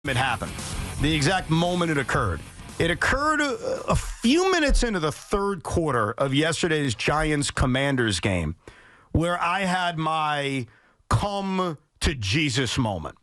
it happened, the exact moment it occurred. It occurred a few minutes into the third quarter of yesterday's Giants-Commanders game, where I had my come to Jesus moment.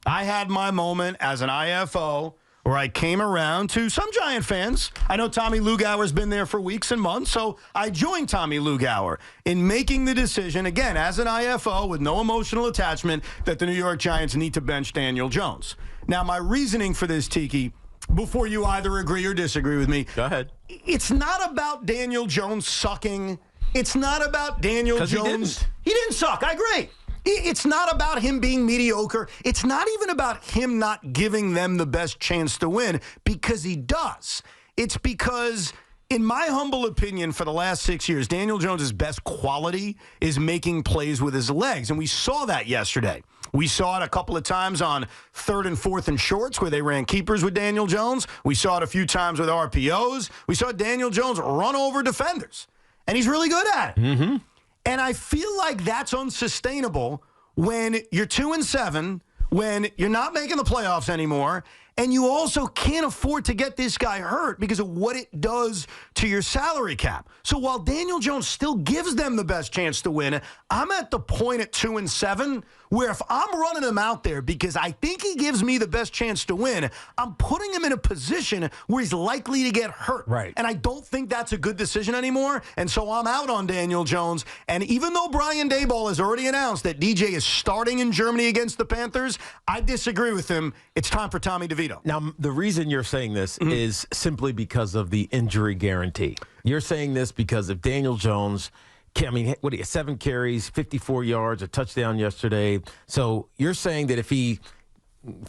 I had my moment as an IFO where I came around to some Giant fans. I know Tommy Lugauer's been there for weeks and months, so I joined Tommy Lugauer in making the decision, again, as an IFO with no emotional attachment, that the New York Giants need to bench Daniel Jones. Now, my reasoning for this, Tiki, before you either agree or disagree with me. Go ahead. It's not about Daniel Jones sucking. It's not about Daniel Jones. He didn't suck. I agree. It's not about him being mediocre. It's not even about him not giving them the best chance to win, because he does. It's because, in my humble opinion, for the last 6 years, Daniel Jones' best quality is making plays with his legs, and we saw that yesterday. We saw it a couple of times on 3rd and 4th and shorts where they ran keepers with Daniel Jones. We saw it a few times with RPOs. We saw Daniel Jones run over defenders, and he's really good at it. Mm-hmm. And I feel like that's unsustainable when you're 2-7, when you're not making the playoffs anymore, and you also can't afford to get this guy hurt because of what it does to your salary cap. So while Daniel Jones still gives them the best chance to win, I'm at the point at 2-7 where if I'm running him out there because I think he gives me the best chance to win, I'm putting him in a position where he's likely to get hurt. Right. And I don't think that's a good decision anymore. And so I'm out on Daniel Jones. And even though Brian Daboll has already announced that DJ is starting in Germany against the Panthers, I disagree with him. It's time for Tommy DeVito. Now, the reason you're saying this is simply because of the injury guarantee. You're saying this because of Daniel Jones. I mean, what do you, 7 carries, 54 yards, a touchdown yesterday. So you're saying that if he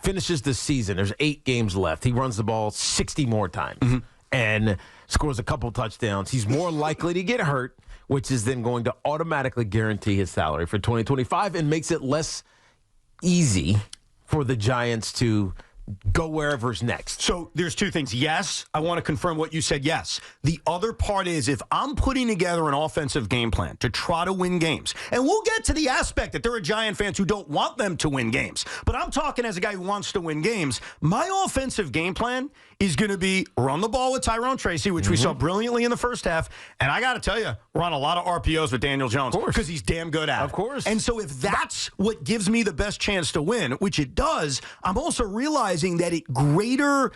finishes this season, there's 8 games left, he runs the ball 60 more times and scores a couple touchdowns, he's more likely to get hurt, which is then going to automatically guarantee his salary for 2025 and makes it less easy for the Giants to go wherever's next. So there's 2 things. Yes, I want to confirm what you said, yes. The other part is if I'm putting together an offensive game plan to try to win games, and we'll get to the aspect that there are Giant fans who don't want them to win games, but I'm talking as a guy who wants to win games, my offensive game plan is going to be run the ball with Tyrone Tracy, which we saw brilliantly in the first half, and I got to tell you, run a lot of RPOs with Daniel Jones because he's damn good at it. Of course. And so if that's what gives me the best chance to win, which it does, I'm also realizing that it greater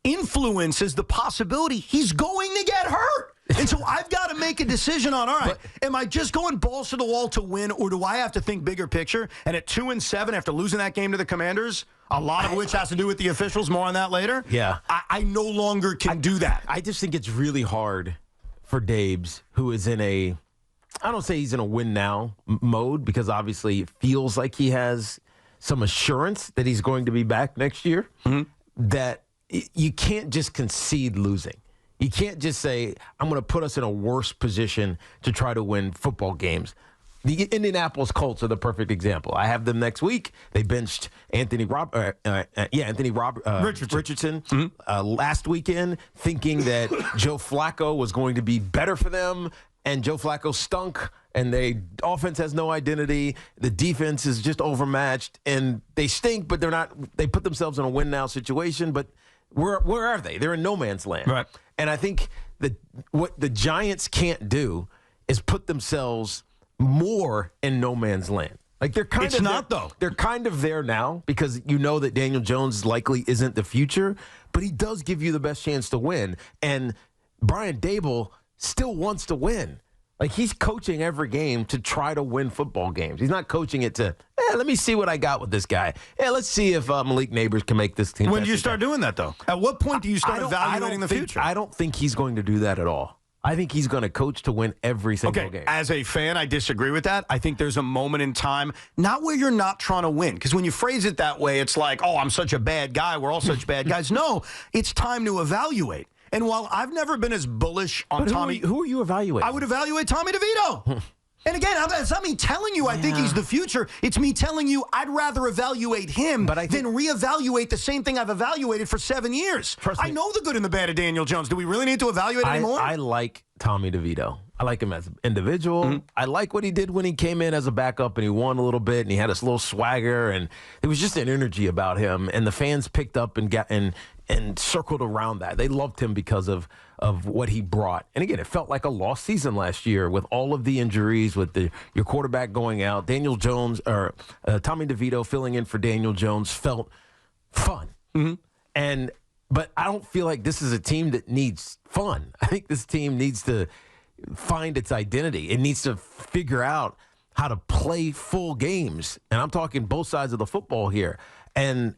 influences the possibility he's going to get hurt. And so I've got to make a decision on, all right, am I just going balls to the wall to win, or do I have to think bigger picture? And at 2-7, after losing that game to the Commanders, a lot of which has to do with the officials, more on that later, yeah, I no longer can do that. I just think it's really hard for Dabes, who is in a, I don't say he's in a win-now mode, because obviously it feels like he has some assurance that he's going to be back next year, that you can't just concede losing. You can't just say, I'm going to put us in a worse position to try to win football games. The Indianapolis Colts are the perfect example. I have them next week. They benched Anthony Richardson last weekend, thinking that Joe Flacco was going to be better for them, and Joe Flacco stunk, and the offense has no identity. The defense is just overmatched, and they stink, but they're not. They put themselves in a win-now situation, but where are they? They're in no man's land. Right. And I think that what the Giants can't do is put themselves more in no man's land. Like they're kind They're kind of there now, because you know that Daniel Jones likely isn't the future, but he does give you the best chance to win. And Brian Daboll still wants to win. Like, he's coaching every game to try to win football games. He's not coaching it to, let me see what I got with this guy. Let's see if Malik Neighbors can make this team. When do you start doing that, though? At what point do you start evaluating the future? I don't think he's going to do that at all. I think he's going to coach to win every single game. As a fan, I disagree with that. I think there's a moment in time, not where you're not trying to win, because when you phrase it that way, it's like, oh, I'm such a bad guy. We're all such bad guys. No, it's time to evaluate. And while I've never been as bullish on Tommy... Who are you evaluating? I would evaluate Tommy DeVito. And again, it's not me telling you I think he's the future. It's me telling you I'd rather evaluate him than reevaluate the same thing I've evaluated for 7 years. I know the good and the bad of Daniel Jones. Do we really need to evaluate anymore? I like Tommy DeVito. I like him as an individual. Mm-hmm. I like what he did when he came in as a backup and he won a little bit and he had this little swagger and there was just an energy about him and the fans picked up and circled around that. They loved him because of what he brought. And again, it felt like a lost season last year with all of the injuries, with your quarterback going out. Daniel Jones or Tommy DeVito filling in for Daniel Jones felt fun. Mm-hmm. But I don't feel like this is a team that needs fun. I think this team needs to find its identity. It needs to figure out how to play full games. And I'm talking both sides of the football here. And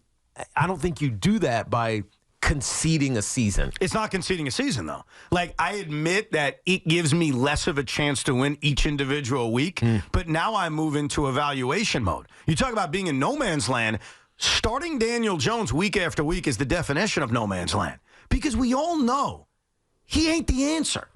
I don't think you do that by conceding a season. It's not conceding a season, though. Like, I admit that it gives me less of a chance to win each individual week, but now I move into evaluation mode. You talk about being in no man's land. Starting Daniel Jones week after week is the definition of no man's land because we all know he ain't the answer.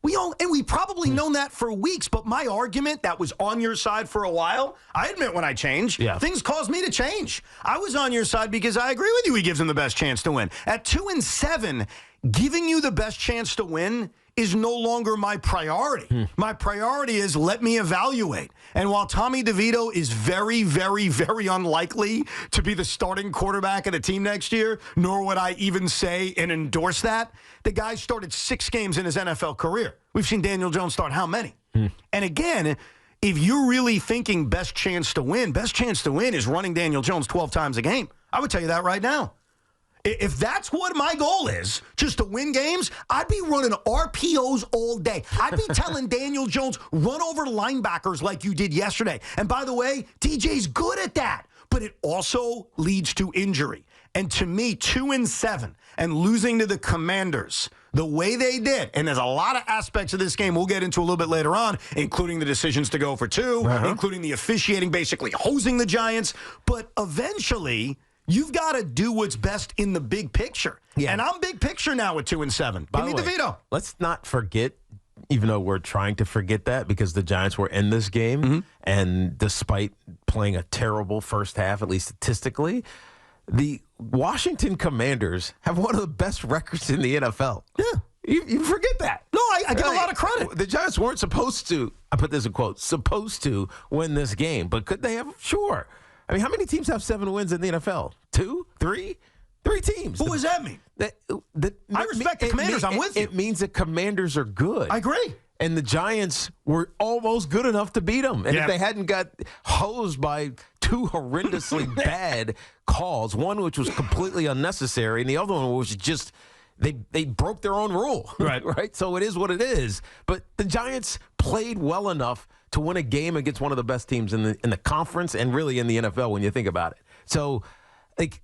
We probably known that for weeks, but my argument that was on your side for a while, I admit when I change, things caused me to change. I was on your side because I agree with you. He gives him the best chance to win. At 2-7, giving you the best chance to win is no longer my priority. My priority is let me evaluate. And while Tommy DeVito is very, very, very unlikely to be the starting quarterback of the team next year, nor would I even say and endorse that, the guy started 6 games in his NFL career. We've seen Daniel Jones start how many? And again, if you're really thinking best chance to win is running Daniel Jones 12 times a game. I would tell you that right now. If that's what my goal is, just to win games, I'd be running RPOs all day. I'd be telling Daniel Jones, run over linebackers like you did yesterday. And by the way, DJ's good at that. But it also leads to injury. And to me, 2-7 and losing to the Commanders the way they did, and there's a lot of aspects of this game we'll get into a little bit later on, including the decisions to go for 2, including the officiating basically hosing the Giants. But eventually, you've got to do what's best in the big picture. Yeah. And I'm big picture now with 2-7. Give me DeVito. Let's not forget, even though we're trying to forget that because the Giants were in this game, and despite playing a terrible first half, at least statistically, the Washington Commanders have one of the best records in the NFL. Yeah. You forget that. No, I give a lot of credit. The Giants weren't supposed to, I put this in quotes, supposed to win this game. But could they have? Sure. I mean, how many teams have 7 wins in the NFL? 2? 3? 3 teams. What does that mean? I respect the Commanders. I'm with you. It means the Commanders are good. I agree. And the Giants were almost good enough to beat them. And if they hadn't got hosed by 2 horrendously bad calls, one which was completely unnecessary, and the other one was just they broke their own rule. Right? So it is what it is. But the Giants played well enough to win a game against one of the best teams in the conference and really in the NFL when you think about it. So, like,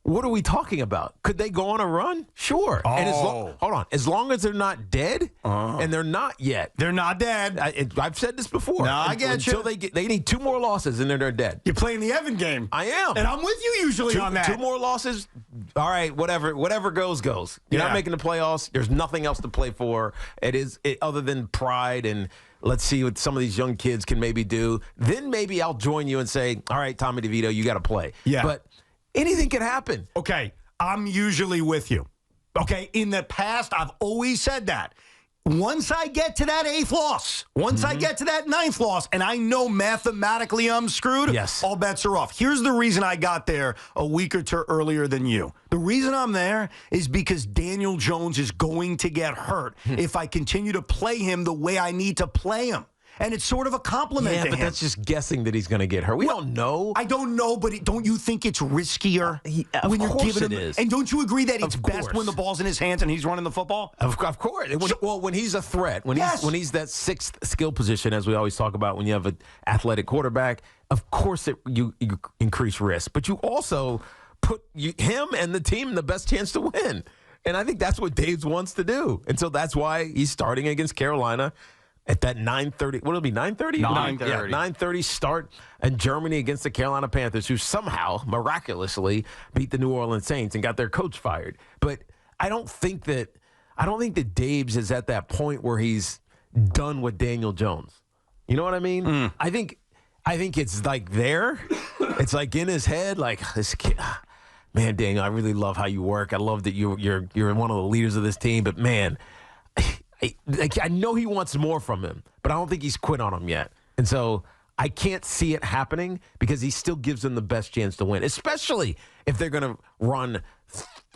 what are we talking about? Could they go on a run? Sure. Oh. And hold on. As long as they're not dead, and they're not yet. They're not dead. I've said this before. No, I get you. Until they need 2 more losses, and then they're dead. You're playing the Evan game. I am. And I'm with you usually on that. 2 more losses, all right, whatever goes. You're not making the playoffs. There's nothing else to play for. Other than pride and let's see what some of these young kids can maybe do. Then maybe I'll join you and say, all right, Tommy DeVito, you got to play. Yeah. But anything can happen. Okay, I'm usually with you. Okay, in the past, I've always said that. Once I get to that 8th loss, once I get to that 9th loss, and I know mathematically I'm screwed, all bets are off. Here's the reason I got there a week or 2 earlier than you. The reason I'm there is because Daniel Jones is going to get hurt if I continue to play him the way I need to play him. And it's sort of a compliment to him. But that's just guessing that he's going to get hurt. We don't know. I don't know, but don't you think it's riskier when you're giving him? It is. And don't you agree that it's best when the ball's in his hands and he's running the football? Of course. When he's a threat, when he's that 6th skill position, as we always talk about, when you have an athletic quarterback, of course you increase risk. But you also put him and the team in the best chance to win. And I think that's what Daves wants to do. And so that's why he's starting against Carolina at that 9:30, what will it be, 9:30? 9:30. Yeah, 9:30 start in Germany against the Carolina Panthers, who somehow, miraculously, beat the New Orleans Saints and got their coach fired. But I don't think that Daves is at that point where he's done with Daniel Jones. You know what I mean? I think it's like there. It's like in his head, like this kid. Man, Daniel, I really love how you work. I love that you're one of the leaders of this team. But man, I know he wants more from him, but I don't think he's quit on him yet. And so I can't see it happening because he still gives them the best chance to win, especially if they're going to run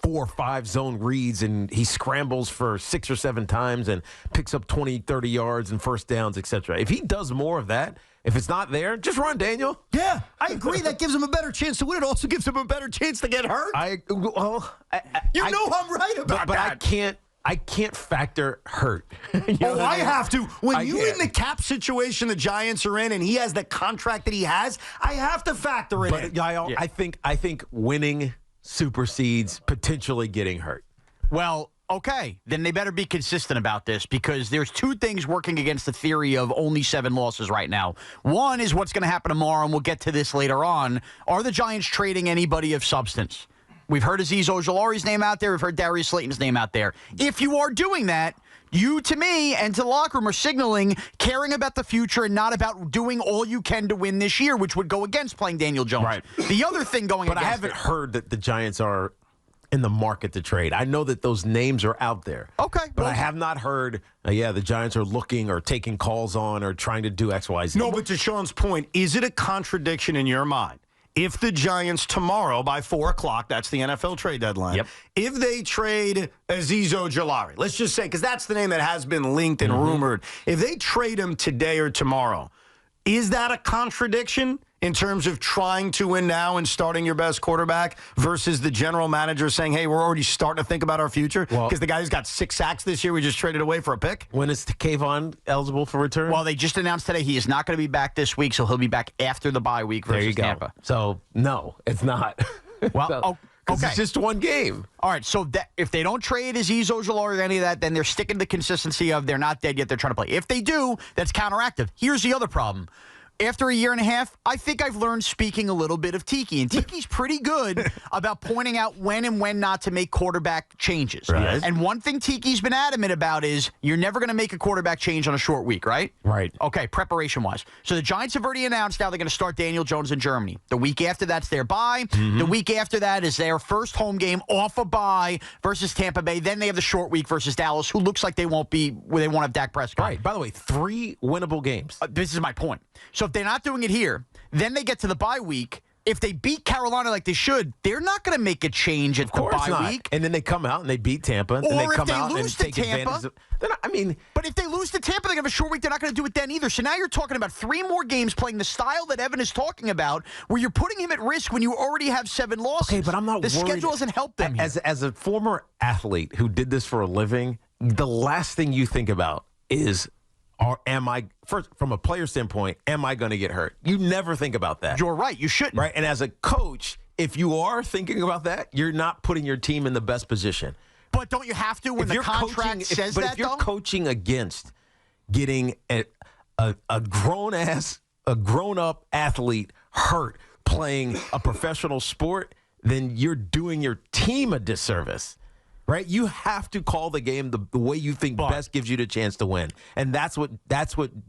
4 or 5 zone reads and he scrambles for 6 or 7 times and picks up 20, 30 yards and first downs, etc. If he does more of that, if it's not there, just run, Daniel. Yeah, I agree. That gives him a better chance to win. It also gives him a better chance to get hurt. I'm right about that. But I can't factor hurt. I have to. When you're in the cap situation the Giants are in and he has the contract that he has, I have to factor it in. I think winning supersedes potentially getting hurt. Well, okay, then they better be consistent about this because there's 2 things working against the theory of only 7 losses right now. One is what's going to happen tomorrow, and we'll get to this later on. Are the Giants trading anybody of substance? We've heard Azeez Ojulari's name out there. We've heard Darius Slayton's name out there. If you are doing that, you, to me, and to the locker room are signaling caring about the future and not about doing all you can to win this year, which would go against playing Daniel Jones. Right. The other thing going But I haven't heard that the Giants are in the market to trade. I know that those names are out there. Okay. But I have not heard, the Giants are looking or taking calls on or trying to do X, Y, Z. No, but to Sean's point, is it a contradiction in your mind? If the Giants tomorrow by 4 o'clock, that's the NFL trade deadline, if they trade Azeez Ojulari, let's just say, because that's the name that has been linked and rumored, if they trade him today or tomorrow, is that a contradiction in terms of trying to win now and starting your best quarterback versus the general manager saying, hey, we're already starting to think about our future because the guy who's got 6 sacks this year, we just traded away for a pick? When is Kayvon eligible for return? Well, they just announced today he is not going to be back this week, so he'll be back after the bye week versus Tampa. So, no, it's not. Well, okay. It's just one game. All right, so if they don't trade Azeez Ojulari or any of that, then they're sticking to the consistency of they're not dead yet, they're trying to play. If they do, that's counteractive. Here's the other problem. After a year and a half, I think I've learned speaking a little bit of Tiki. And Tiki's pretty good about pointing out when and when not to make quarterback changes. Right. And one thing Tiki's been adamant about is you're never going to make a quarterback change on a short week, right? Right. Okay, preparation-wise. So the Giants have already announced now they're going to start Daniel Jones in Germany. The week after that's their bye. The week after that is their first home game off a bye versus Tampa Bay. Then they have the short week versus Dallas, who looks like they won't have Dak Prescott. Right. By the way, 3 winnable games. This is my point. So if they're not doing it here, then they get to the bye week. If they beat Carolina like they should, they're not going to make a change at the bye week. And then they come out and they beat Tampa. And or they if come they out lose and to take Tampa. advantage of, But if they lose to Tampa, they're going to have a short week. They're not going to do it then either. So now you're talking about 3 more games playing the style that Evan is talking about, where you're putting him at risk when you already have 7 losses. Okay, but I'm not the worried. schedule doesn't help them. As a former athlete who did this for a living, the last thing you think about is, first, from a player standpoint, am I going to get hurt? You never think about that. You're right. You shouldn't. Right? And as a coach, if you are thinking about that, you're not putting your team in the best position. But don't you have to when the contract says that, But if you're coaching against getting a grown-up athlete hurt playing a professional sport, then you're doing your team a disservice. Right, you have to call the game the way you think best gives you the chance to win, and that's what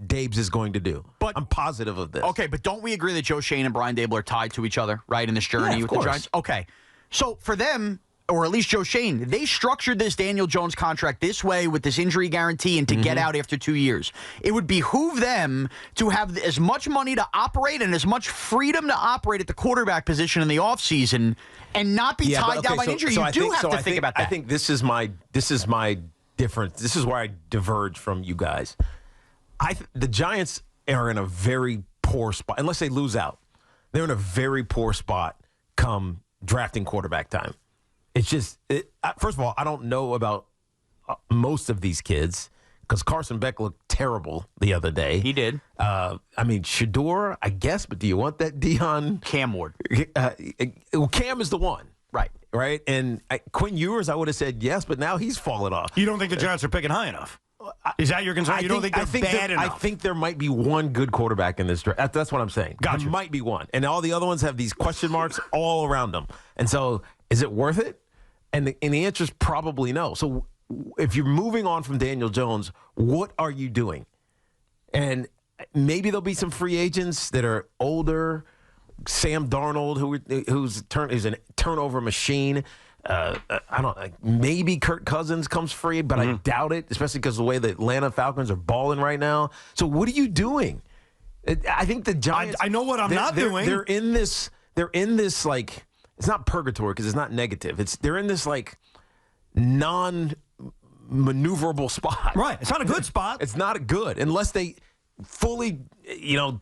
Dabes is going to do. But I'm positive of this. Okay, but don't we agree that Joe Shane and Brian Dable are tied to each other, right, in this journey with the Giants? Okay, so for them, or at least Joe Shane, they structured this Daniel Jones contract this way with this injury guarantee and to get out after 2 years. It would behoove them to have as much money to operate and as much freedom to operate at the quarterback position in the offseason and not be tied down by an injury. You do have to think about that. I think this is my difference. This is where I diverge from you guys. The Giants are in a very poor spot. Unless they lose out, they're in a very poor spot come drafting quarterback time. It's just, first of all, I don't know about most of these kids because Carson Beck looked terrible the other day. He did. Shador, I guess, but do you want that Dion? Cam Ward. Cam is the one. Right? And Quinn Ewers, I would have said yes, but now he's fallen off. You don't think the Giants are picking high enough? Is that your concern? You don't think they're bad enough? I think there might be one good quarterback in this draft. That's what I'm saying. Gotcha. There might be one. And all the other ones have these question marks all around them. And so is it worth it? And the answer is probably no. So if you're moving on from Daniel Jones, what are you doing? And maybe there'll be some free agents that are older. Sam Darnold, who's a turnover machine. I don't. Maybe Kirk Cousins comes free, but I doubt it, especially because of the way the Atlanta Falcons are balling right now. So what are you doing? I think the Giants. I know what I'm not doing. They're in this. They're in this like it's not purgatory because it's not negative. They're in this like non-maneuverable spot. Right. It's not a good spot. It's not good unless they fully,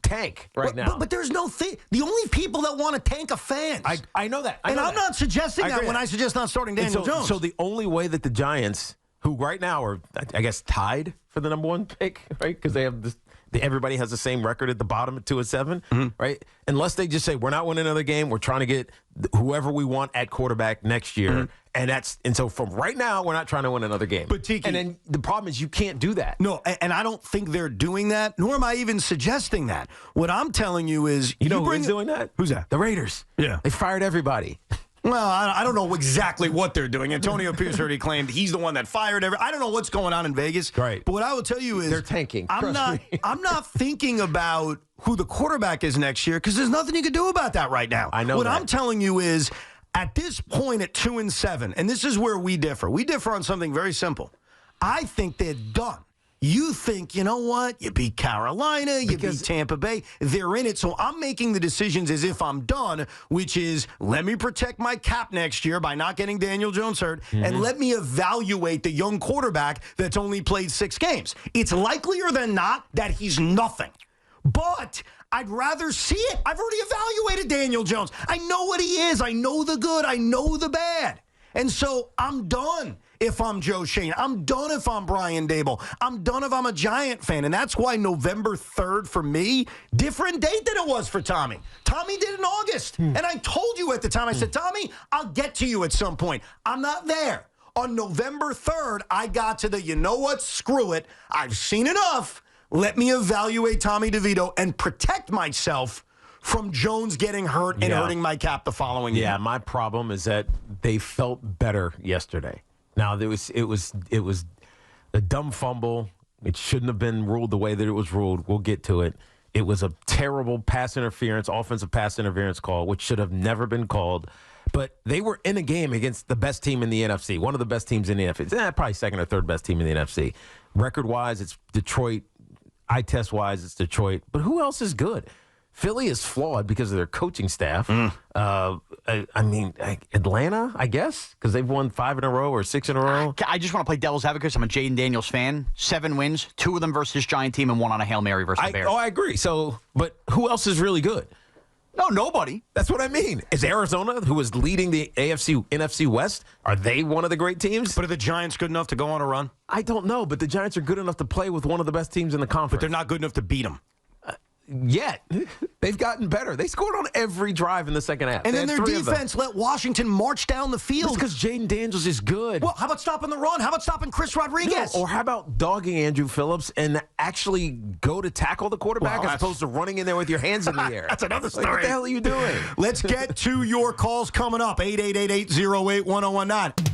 tank now. But there's no thing. The only people that want to tank are fans. I know that. I'm not suggesting that when I suggest not starting Daniel Jones. So the only way that the Giants, who right now are, I guess, tied for the number one pick, right? Because they have this. Everybody has the same record at the bottom at 2-7, right? Unless they just say we're not winning another game, we're trying to get whoever we want at quarterback next year, and so from right now we're not trying to win another game. But Tiki, and then the problem is you can't do that. No, and I don't think they're doing that, nor am I even suggesting that. What I'm telling you is, you know who's doing that? Who's that? The Raiders. Yeah, they fired everybody. Well, I don't know exactly what they're doing. Antonio Pierce already claimed he's the one that fired I don't know what's going on in Vegas. Right. But what I will tell you is they're tanking. I'm not thinking about who the quarterback is next year because there's nothing you can do about that right now. I know what that. I'm telling you is at this point at 2-7, and this is where we differ. We differ on something very simple. I think they're done. You think, you know what? You beat Carolina, you beat Tampa Bay. They're in it. So I'm making the decisions as if I'm done, which is let me protect my cap next year by not getting Daniel Jones hurt, and let me evaluate the young quarterback that's only played 6 games. It's likelier than not that he's nothing. But I'd rather see it. I've already evaluated Daniel Jones. I know what he is. I know the good. I know the bad. And so I'm done if I'm Joe Shane. I'm done if I'm Brian Dable. I'm done if I'm a Giant fan. And that's why November 3rd for me, different date than it was for Tommy. Tommy did it in August. And I told you at the time, I said, Tommy, I'll get to you at some point. I'm not there. On November 3rd, I got to the, you know what, screw it. I've seen enough. Let me evaluate Tommy DeVito and protect myself from Jones getting hurt and hurting my cap the following year. Yeah, my problem is that they felt better yesterday. Now it was a dumb fumble. It shouldn't have been ruled the way that it was ruled. We'll get to it. It was a terrible offensive pass interference call, which should have never been called. But they were in a game against the best team in the NFC, one of the best teams in the NFC. Probably second or third best team in the NFC. Record-wise, it's Detroit. Eye test-wise, it's Detroit. But who else is good? Philly is flawed because of their coaching staff. Atlanta, I guess, because they've won 5 in a row or 6 in a row. I just want to play devil's advocate. I'm a Jaden Daniels fan. 7 wins, 2 of them versus this Giant team and 1 on a Hail Mary versus the Bears. I agree. So, but who else is really good? No, nobody. That's what I mean. Is Arizona, who is leading the NFC West, are they one of the great teams? But are the Giants good enough to go on a run? I don't know, but the Giants are good enough to play with one of the best teams in the conference. But they're not good enough to beat them. Yet. They've gotten better. They scored on every drive in the second half. And then their defense let Washington march down the field. It's because Jaden Daniels is good. Well, how about stopping the run? How about stopping Chris Rodriguez? No, or how about dogging Andrew Phillips and actually go to tackle the quarterback as opposed to running in there with your hands in the air? That's another story. What the hell are you doing? Let's get to your calls coming up. 888-808-1019.